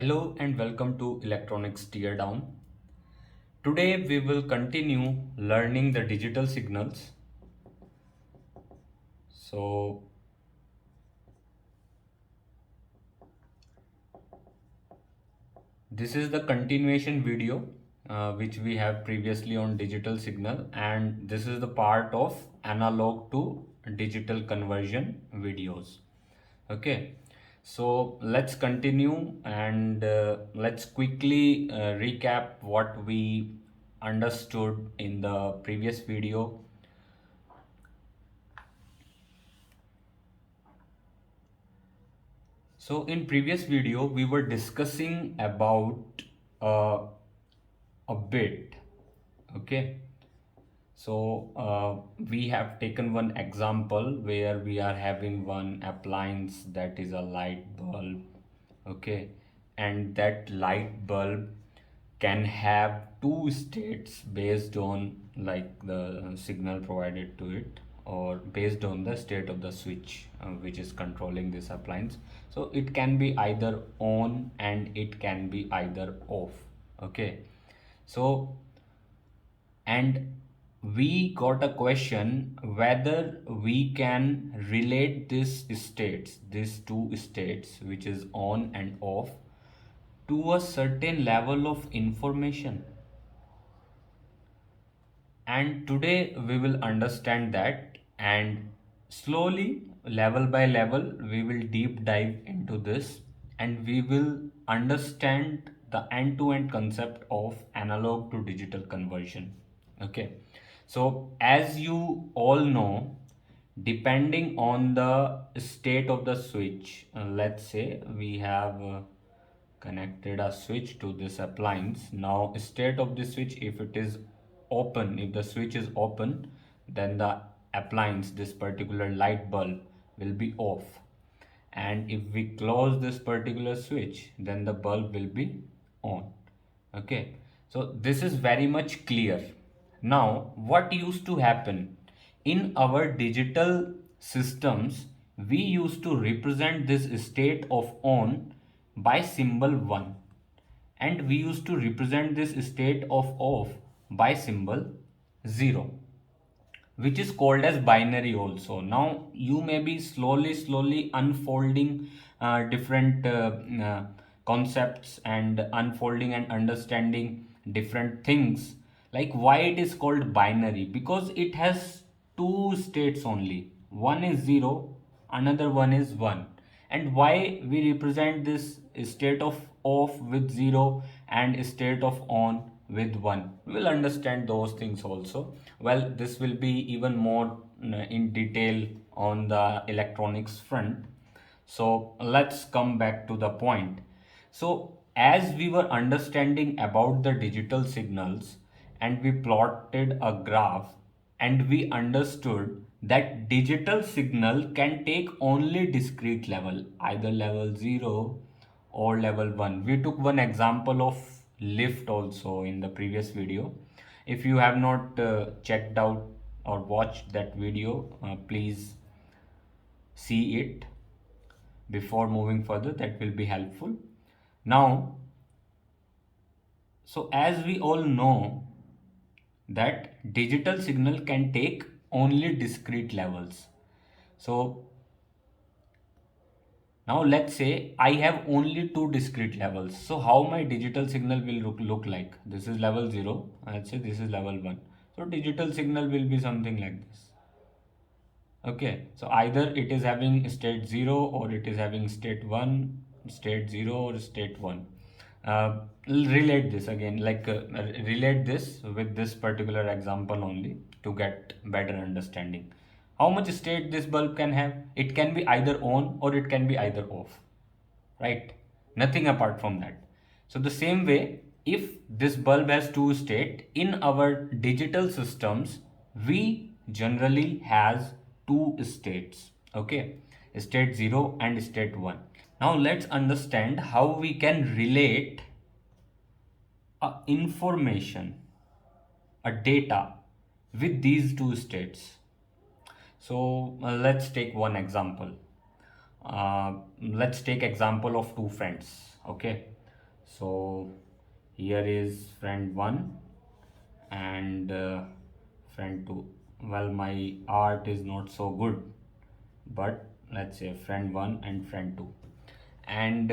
Hello and welcome to Electronics Teardown. Today we will continue learning the digital signals. So this is the continuation video which we have previously on digital signal, and this is the part of analog to digital conversion videos. Okay, so let's continue and let's quickly recap what we understood in the previous video. So in previous video, we were discussing about uh, a bit. Okay. So we have taken one example where we are having one appliance that is a light bulb. Okay. And that light bulb can have two states based on like the signal provided to it, or based on the state of the switch which is controlling this appliance. So it can be either on and it can be either off. Okay, so and we got a question whether we can relate these two states, which is on and off, to a certain level of information. And today we will understand that, and slowly, level by level, we will deep dive into this, and we will understand the end to end concept of analog to digital conversion. Okay, so as you all know, depending on the state of the switch, let's say we have connected a switch to this appliance. Now state of the switch, if it is open, if the switch is open, then the appliance, this particular light bulb, will be off. And if we close this particular switch, then the bulb will be on. Okay, so this is very much clear. Now what used to happen in our digital systems, we used to represent this state of on by symbol 1, and we used to represent this state of off by symbol 0, which is called as binary also. Now you may be slowly unfolding different concepts and unfolding and understanding different things, like why it is called binary, because it has two states only. One is 0, another one is 1. And why we represent this state of off with 0 and state of on with 1, we'll understand those things also. Well, this will be even more in detail on the electronics front. So let's come back to the point. So as we were understanding about the digital signals, and we plotted a graph, and we understood that digital signal can take only discrete level, either level 0 or level 1. We took one example of lift also in the previous video. If you have not checked out or watched that video, please see it before moving further. That will be helpful. Now, so as we all know that digital signal can take only discrete levels. So now let's say I have only two discrete levels. So how my digital signal will look like? This is level 0. Let's say this is level 1. So digital signal will be something like this. Okay, so either it is having state 0 or it is having state 1, state 0 or state 1. Relate this again, like relate this with this particular example only to get better understanding. How much state this bulb can have? It can be either on or it can be either off, right? Nothing apart from that. So the same way, if this bulb has two state in our digital systems, we generally has two states. Okay, state 0 and state 1. Now let's understand how we can relate a information, a data, with these two states. So let's take one example. Let's take example of two friends. Okay, So here is friend 1 and friend 2. Well, my art is not so good, but let's say friend 1 and friend 2, and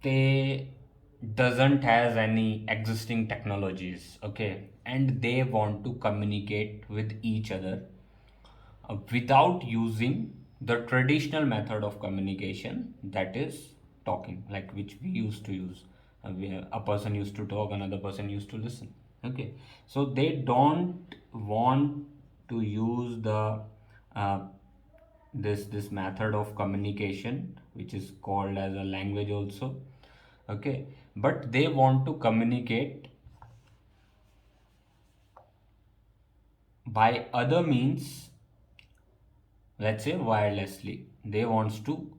they doesn't has any existing technologies, okay, and they want to communicate with each other without using the traditional method of communication, that is talking, like which we used to use. A person used to talk, another person used to listen, okay. So they don't want to use the uh, this method of communication, which is called as a language also, okay, but they want to communicate by other means, let's say wirelessly. They wants to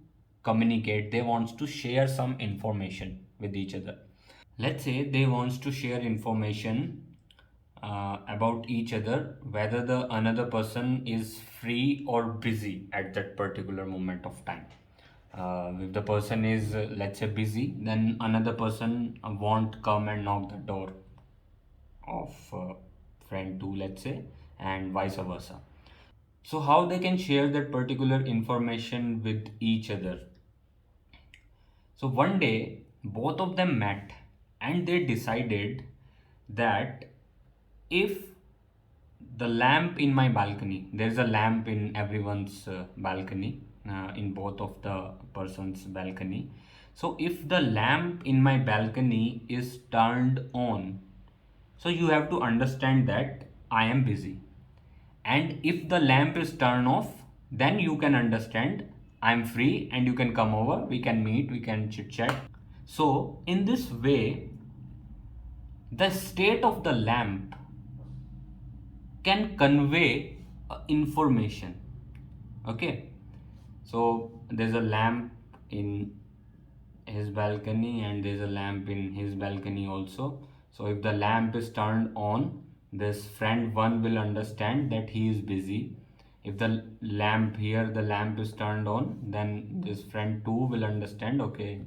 communicate, they wants to share some information with each other. Let's say they wants to share information about each other, whether the another person is free or busy at that particular moment of time. If the person is let's say busy, then another person won't come and knock the door of friend 2, let's say, and vice versa. So how they can share that particular information with each other? So one day, both of them met and they decided that if the lamp in my balcony, there's a lamp in everyone's balcony, in both of the person's balcony. So if the lamp in my balcony is turned on, so you have to understand that I am busy. And if the lamp is turned off, then you can understand I'm free and you can come over, we can meet, we can chit chat. So in this way, the state of the lamp can convey information, okay. So there's a lamp in his balcony and there's a lamp in his balcony also. So if the lamp is turned on, this friend 1 will understand that he is busy. If the lamp here, the lamp is turned on, then this friend 2 will understand, okay,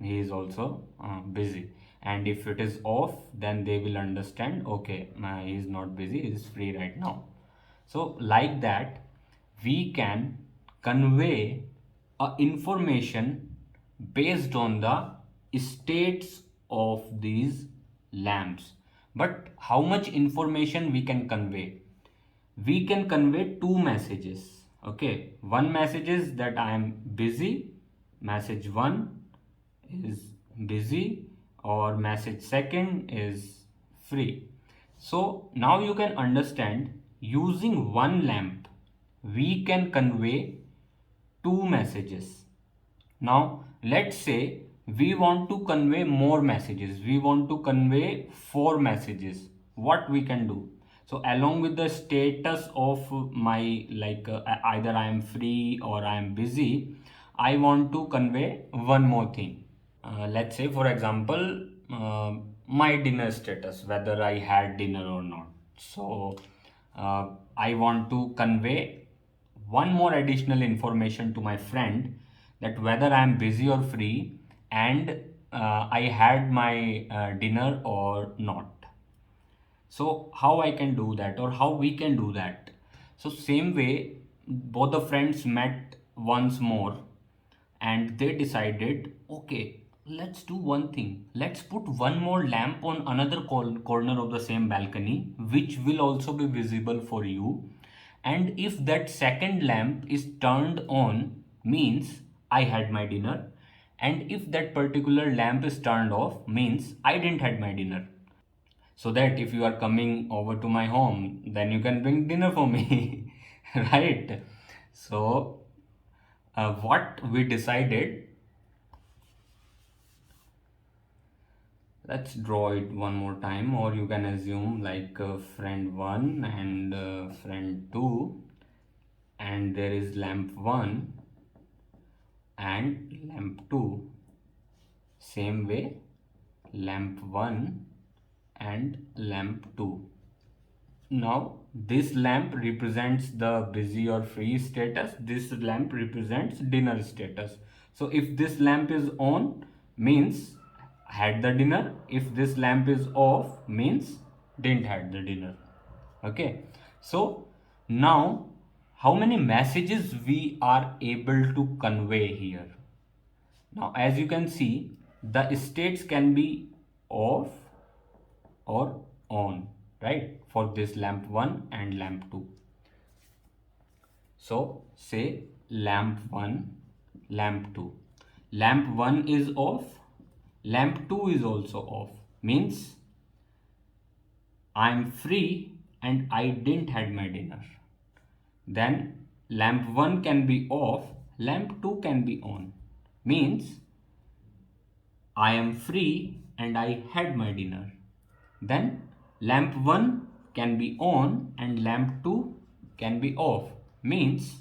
he is also busy. And if it is off, then they will understand, okay, he is not busy, he is free right now. So like that, we can convey information based on the states of these lamps. But how much information we can convey? We can convey two messages. Okay, one message is that I am busy, message 1 is busy, or message second is free. So now you can understand, using one lamp we can convey two messages. Now let's say we want to convey more messages, we want to convey four messages. What we can do? So along with the status of my, like either I am free or I am busy, I want to convey one more thing. Let's say for example, my dinner status, whether I had dinner or not. So I want to convey one more additional information to my friend, that whether I am busy or free, and I had my dinner or not. So how I can do that, or how we can do that? So same way, both the friends met once more and they decided, okay, let's do one thing. Let's put one more lamp on another corner of the same balcony, which will also be visible for you. And if that second lamp is turned on, means I had my dinner. And if that particular lamp is turned off, means I didn't had my dinner. So that if you are coming over to my home, then you can bring dinner for me. Right? So what we decided, let's draw it one more time, or you can assume like friend 1 and friend 2, and there is lamp 1 and lamp 2. Same way, lamp 1 and lamp 2. Now this lamp represents the busy or free status, this lamp represents dinner status. So if this lamp is on, means had the dinner. If this lamp is off means didn't had the dinner. Okay, so now how many messages we are able to convey here? Now as you can see, the states can be off or on, right, for this lamp 1 and lamp 2. So say lamp 1, lamp 2. Lamp 1 is off, lamp 2 is also off. Means I'm free and I didn't had my dinner. Then lamp 1 can be off, lamp 2 can be on. Means I am free and I had my dinner. Then lamp 1 can be on and lamp 2 can be off. Means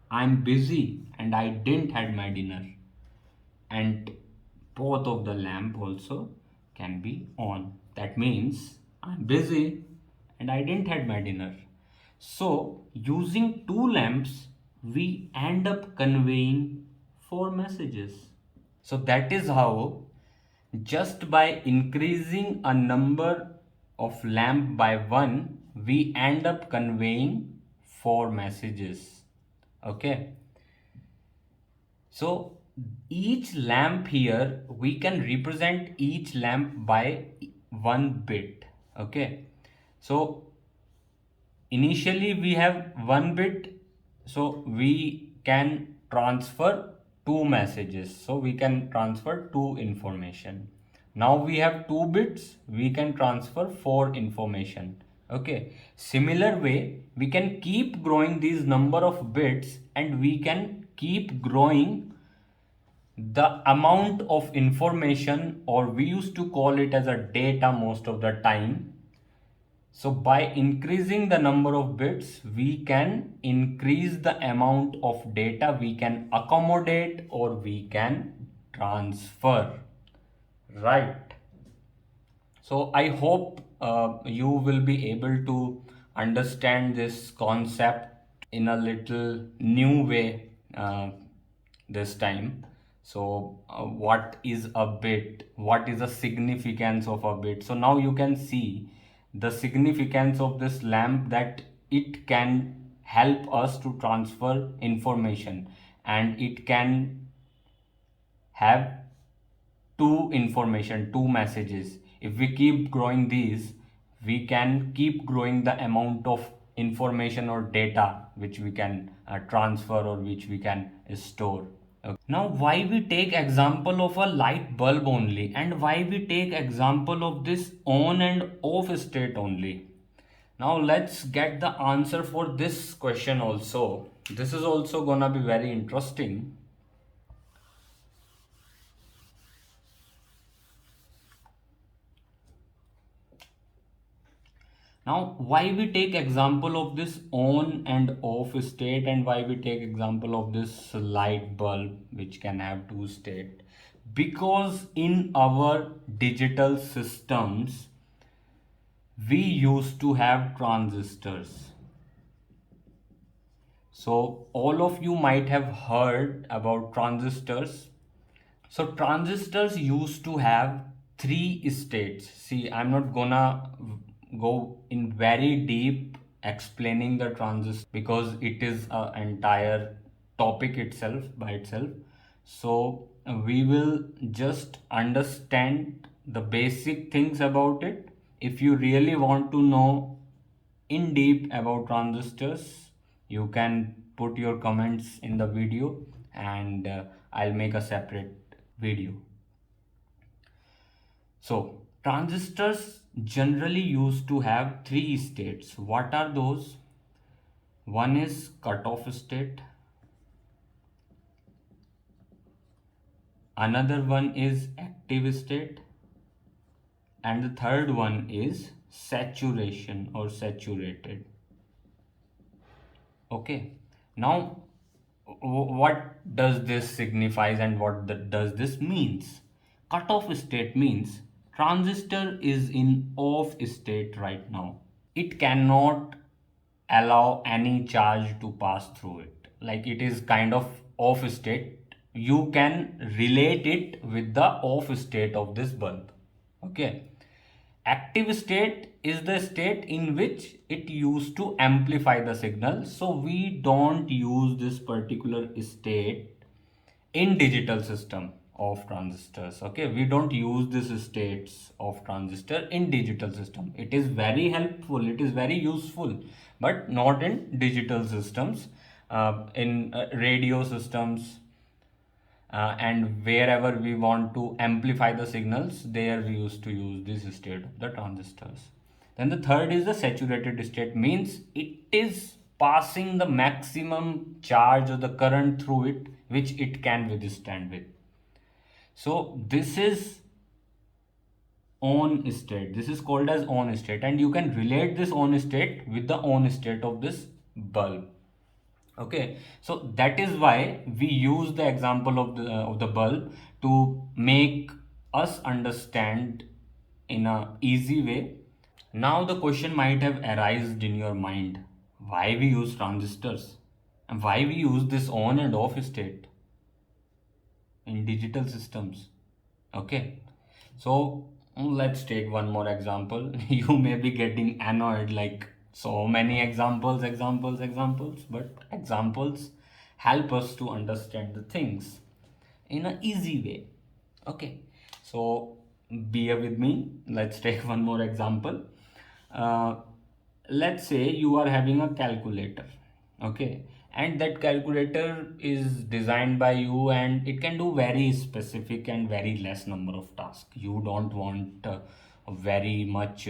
I'm busy and I didn't had my dinner. And both of the lamp also can be on. That means I'm busy and I didn't had my dinner. So using two lamps, we end up conveying four messages. So that is how just by increasing a number of lamp by one, we end up conveying four messages. Okay. So each lamp here, we can represent each lamp by one bit. Okay. So initially we have one bit, so we can transfer two messages. So we can transfer two information. Now we have two bits, we can transfer four information. Okay. Similar way, we can keep growing these number of bits and we can keep growing the amount of information, or we used to call it as a data most of the time. So by increasing the number of bits, we can increase the amount of data we can accommodate or we can transfer, right? So I hope you will be able to understand this concept in a little new way this time. So what is a bit? What is the significance of a bit? So now you can see the significance of this lamp, that it can help us to transfer information and it can have two messages. If we keep growing these, we can keep growing the amount of information or data which we can transfer or which we can store. Okay. Now why we take example of a light bulb only, and why we take example of this on and off state only? Now let's get the answer for this question also. This is also gonna be very interesting. Now, why we take example of this on and off state, and why we take example of this light bulb which can have two state? Because in our digital systems, we used to have transistors. So all of you might have heard about transistors. So transistors used to have three states. See, I'm not gonna go in very deep explaining the transistor because it is an entire topic itself by itself. So we will just understand the basic things about it. If you really want to know in deep about transistors, you can put your comments in the video and I'll make a separate video. So transistors generally used to have three states. What are those? One is cutoff state, another one is active state, and the third one is saturation or saturated. Okay, now what does this signifies and what does this means? Cutoff state means transistor is in off state right now. It cannot allow any charge to pass through it. Like it is kind of off state. you can relate it with the off state of this bulb. Okay. Active state is the state in which it used to amplify the signal. So we don't use this particular state in digital system of transistors. Okay, we don't use this states of transistor in digital system. It is very helpful, it is very useful, but not in digital systems. In radio systems, and wherever we want to amplify the signals, there we used to use this state of the transistors. Then the third is the saturated state, means it is passing the maximum charge or the current through it which it can withstand with. So this is on state, this is called as on state, and you can relate this on state with the on state of this bulb. Okay, so that is why we use the example of the bulb to make us understand in a easy way. Now the question might have arisen in your mind, why we use transistors and why we use this on and off state in digital systems. Okay, so let's take one more example. You may be getting annoyed, like so many examples, but examples help us to understand the things in an easy way. Okay, so bear with me. Let's take one more example. Uh, let's say you are having a calculator. Okay, and that calculator is designed by you and it can do very specific and very less number of tasks. You don't want a very much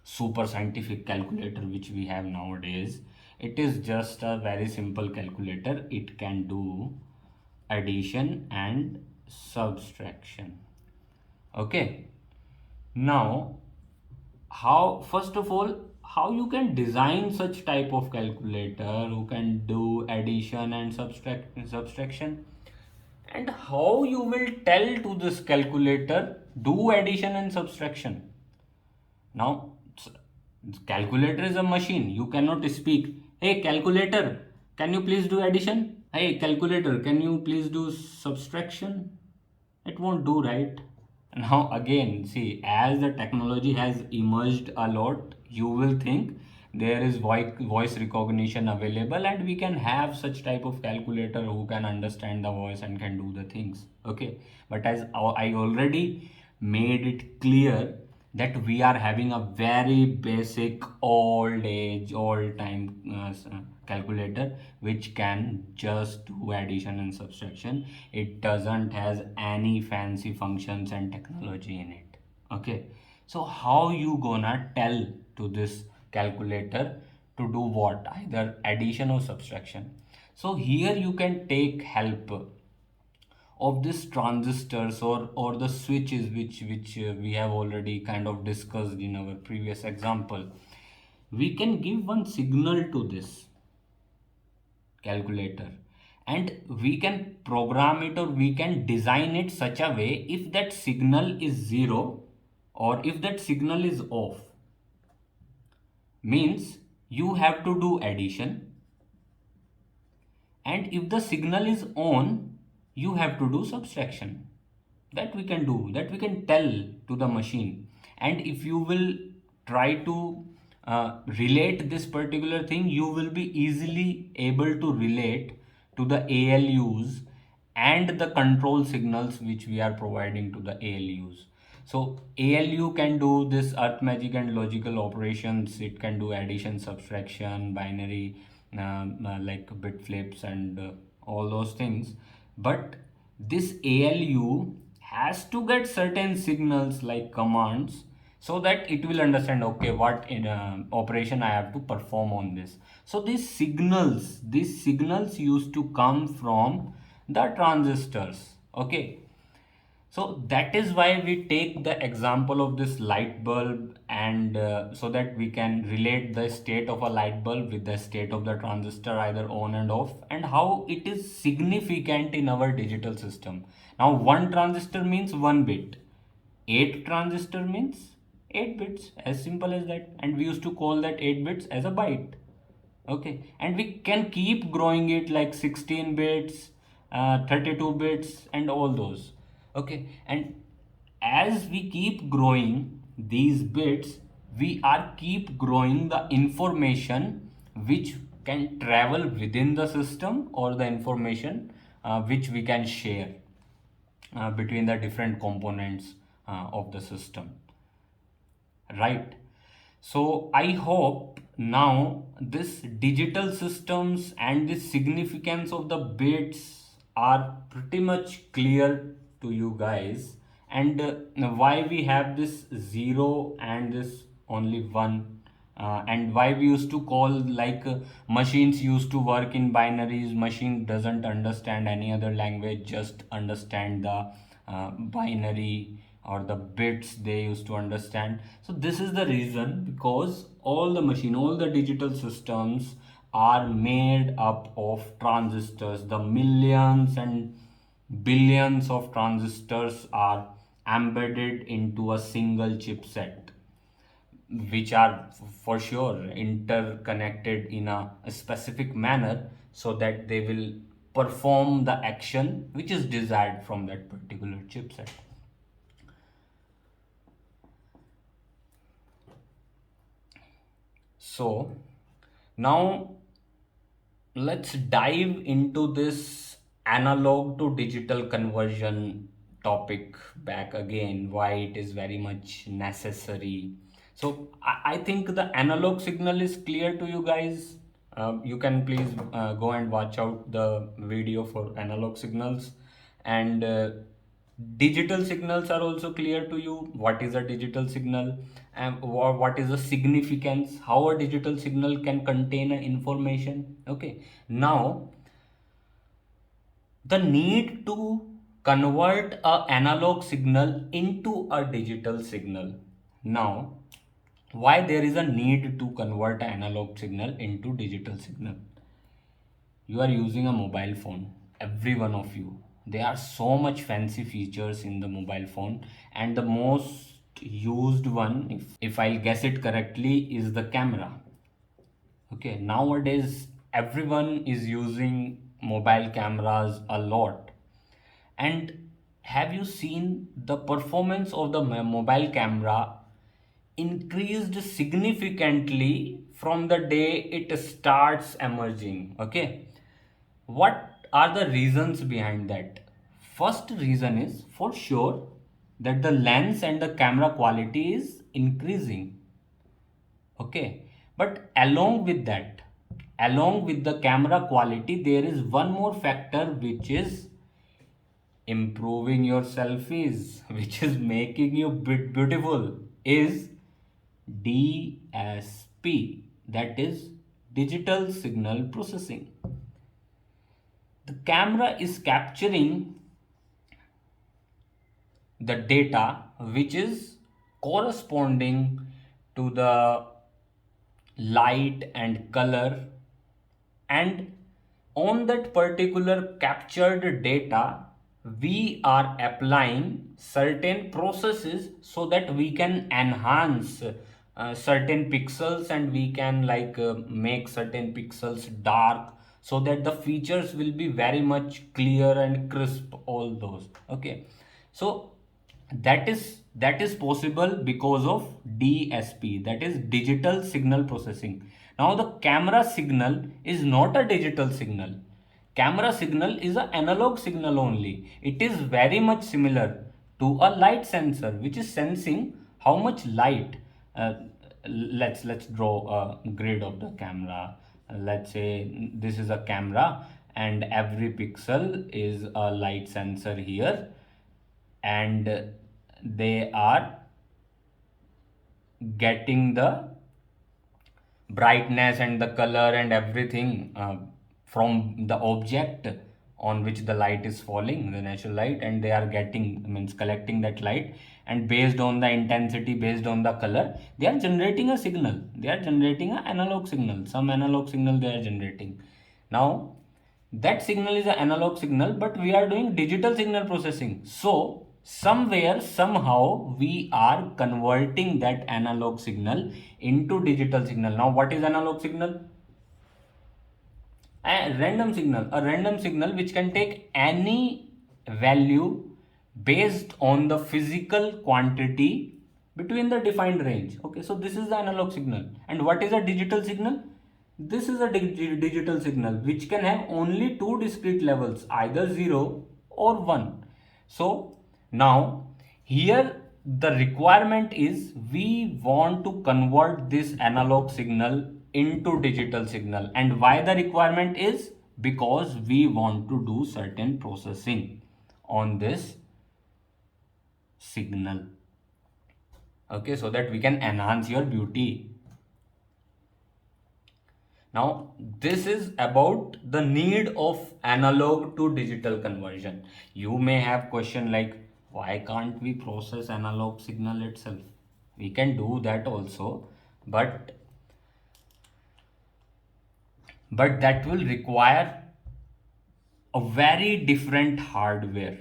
super scientific calculator which we have nowadays. It is just a very simple calculator. It can do addition and subtraction. Okay, now how, first of all, how you can design such type of calculator who can do addition and subtraction, and how you will tell to this calculator do addition and subtraction. Now calculator is a machine, you cannot speak, hey calculator, can you please do addition, hey calculator, can you please do subtraction. It won't do, right? Now again, see, as the technology has emerged a lot, you will think there is voice recognition available and we can have such type of calculator who can understand the voice and can do the things. Okay, but as I already made it clear that we are having a very basic old age old time calculator which can just do addition and subtraction. It doesn't has any fancy functions and technology in it. Okay, so how you gonna tell to this calculator to do what, either addition or subtraction? So here you can take help of this transistors or the switches which we have already kind of discussed in our previous example. We can give one signal to this calculator and we can program it or we can design it such a way, if that signal is zero or if that signal is off, means you have to do addition, and if the signal is on, you have to do subtraction. That we can do, that we can tell to the machine. And if you will try to relate this particular thing, you will be easily able to relate to the ALUs and the control signals which we are providing to the ALUs. So ALU can do this arithmetic and logical operations. It can do addition, subtraction, binary, like bit flips and all those things. But this ALU has to get certain signals like commands so that it will understand, okay, what in operation I have to perform on this. So these signals used to come from the transistors. Okay, so that is why we take the example of this light bulb, and so that we can relate the state of a light bulb with the state of the transistor, either on and off, and how it is significant in our digital system. Now, one transistor means one bit, eight transistor means 8 bits, as simple as that. And we used to call that 8 bits as a byte. Okay, and we can keep growing it like 16 bits, 32 bits and all those. Okay, and as we keep growing these bits, we are keep growing the information which can travel within the system, or the information which we can share between the different components of the system, right? So I hope now this digital systems and the significance of the bits are pretty much clear to you guys, and why we have this zero and this only one, and why we used to call like machines used to work in binaries. Machine doesn't understand any other language, just understand the binary or the bits they used to understand. So this is the reason, because all the machine, all the digital systems are made up of transistors. The millions and billions of transistors are embedded into a single chipset, which are for sure interconnected in a specific manner, so that they will perform the action which is desired from that particular chipset. So now let's dive into this analog to digital conversion topic back again, why it is very much necessary. So I think the analog signal is clear to you guys. You can please go and watch out the video for analog signals, and digital signals are also clear to you. What is a digital signal, and what is the significance, how a digital signal can contain information. Okay, now the need to convert a analog signal into a digital signal. Now, why there is a need to convert an analog signal into digital signal? You are using a mobile phone, every one of you. There are so much fancy features in the mobile phone, and the most used one, if I'll guess it correctly, is the camera. Okay, nowadays everyone is using mobile cameras a lot. And have you seen the performance of the mobile camera increased significantly from the day it starts emerging? Okay, what are the reasons behind that? First reason is for sure that the lens and the camera quality is increasing. Okay, but along with that, along with the camera quality, there is one more factor which is improving your selfies, which is making you beautiful, is DSP, that is digital signal processing. The camera is capturing the data which is corresponding to the light and color, and on that particular captured data we are applying certain processes so that we can enhance certain pixels, and we can like make certain pixels dark, so that the features will be very much clear and crisp, all those. Okay, so that is possible because of DSP, that is digital signal processing. Now the camera signal is not a digital signal. Camera signal is an analog signal only. It is very much similar to a light sensor, which is sensing how much light. Uh, let's draw a grid of the camera. Let's say this is a camera, and every pixel is a light sensor here, and they are getting the brightness and the color and everything from the object on which the light is falling, the natural light, and they are getting, means collecting that light, and based on the intensity, based on the color, they are generating a signal. They are generating an analog signal, some analog signal they are generating. Now that signal is an analog signal, but we are doing digital signal processing. So somewhere, somehow, we are converting that analog signal into digital signal. Now what is analog signal? A random signal which can take any value based on the physical quantity between the defined range. Okay, so this is the analog signal. And what is a digital signal? This is a digital signal which can have only two discrete levels, either 0 or 1. So now here the requirement is we want to convert this analog signal into digital signal. And why the requirement is? Because we want to do certain processing on this signal. Okay, so that we can enhance your beauty. Now, this is about the need of analog to digital conversion. You may have question like, why can't we process analog signal itself? We can do that also, but that will require a very different hardware.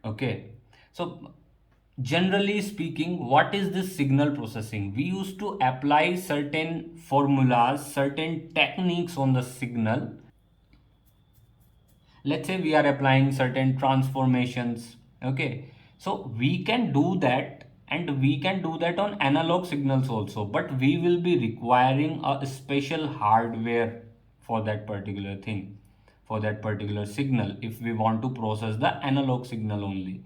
Okay, so generally speaking, what is this signal processing? We used to apply certain formulas, certain techniques on the signal. Let's say we are applying certain transformations. Okay, so we can do that, and we can do that on analog signals also, but we will be requiring a special hardware for that particular thing, for that particular signal, if we want to process the analog signal only.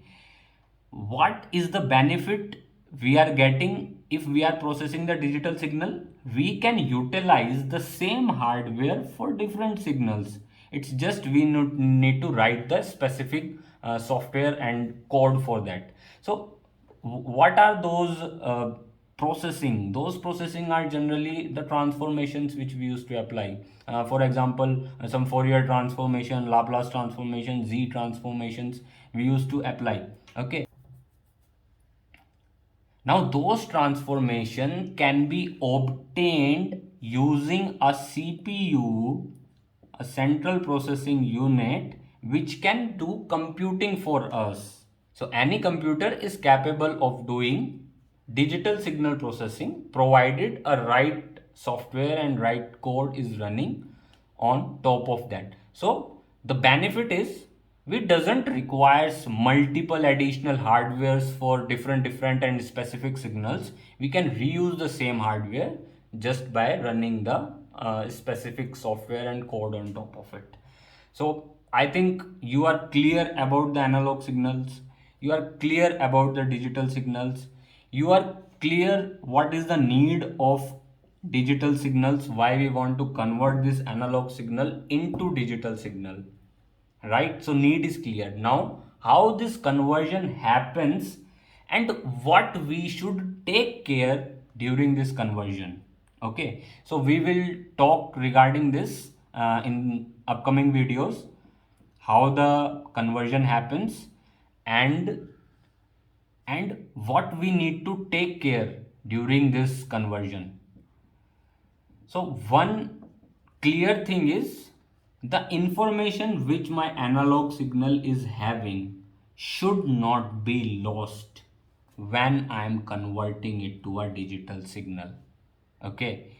What is the benefit we are getting if we are processing the digital signal? We can utilize the same hardware for different signals. It's just we need to write the specific software and code for that. So what are those processing? Those processing are generally the transformations which we used to apply. For example, some Fourier transformation, Laplace transformation, Z transformations we used to apply. Okay, now those transformation can be obtained using a CPU, a central processing unit, which can do computing for us. So any computer is capable of doing digital signal processing provided a right software and right code is running on top of that. So the benefit is it doesn't requires multiple additional hardwares for different and specific signals. We can reuse the same hardware just by running the specific software and code on top of it. So I think you are clear about the analog signals, you are clear about the digital signals, you are clear what is the need of digital signals, why we want to convert this analog signal into digital signal, right? So need is clear. Now how this conversion happens and what we should take care during this conversion. Okay, so we will talk regarding this in upcoming videos, how the conversion happens and what we need to take care during this conversion. So one clear thing is the information which my analog signal is having should not be lost when I am converting it to a digital signal. Okay,